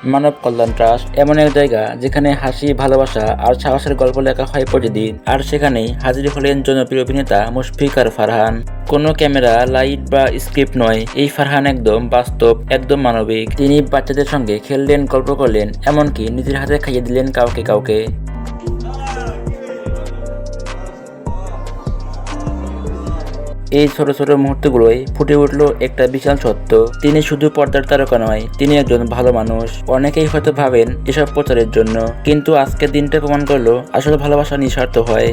মানব কল্যাণ trust এমন এক জায়গা যেখানে হাসি, ভালোবাসা আর সাহসের গল্প লেখা হয় প্রতিদিন। আর সেখানেই হাজির হলেন জনপ্রিয় অভিনেতা মুশফিক আর ফারহান। কোনো ক্যামেরা, লাইট বা স্ক্রিপ্ট নয়, এই ফারহান একদম বাস্তব, একদম মানবিক। তিনি বাচ্চাদের সঙ্গে খেললেন, গল্প করলেন, এমনকি নিজের হাতে খাইয়ে দিলেন কাউকে কাউকে। এই ছোট ছোট মুহূর্তগুলোই ফুটে উঠলো একটা বিশাল সত্য। তিনি শুধু পর্দার তারকা নয়, তিনি একজন ভালো মানুষ। অনেকেই হয়তো ভাবেন এসব প্রচারের জন্য, কিন্তু আজকের দিনটা প্রমাণ করলো আসলে ভালোবাসা নিঃস্বার্থ হয়।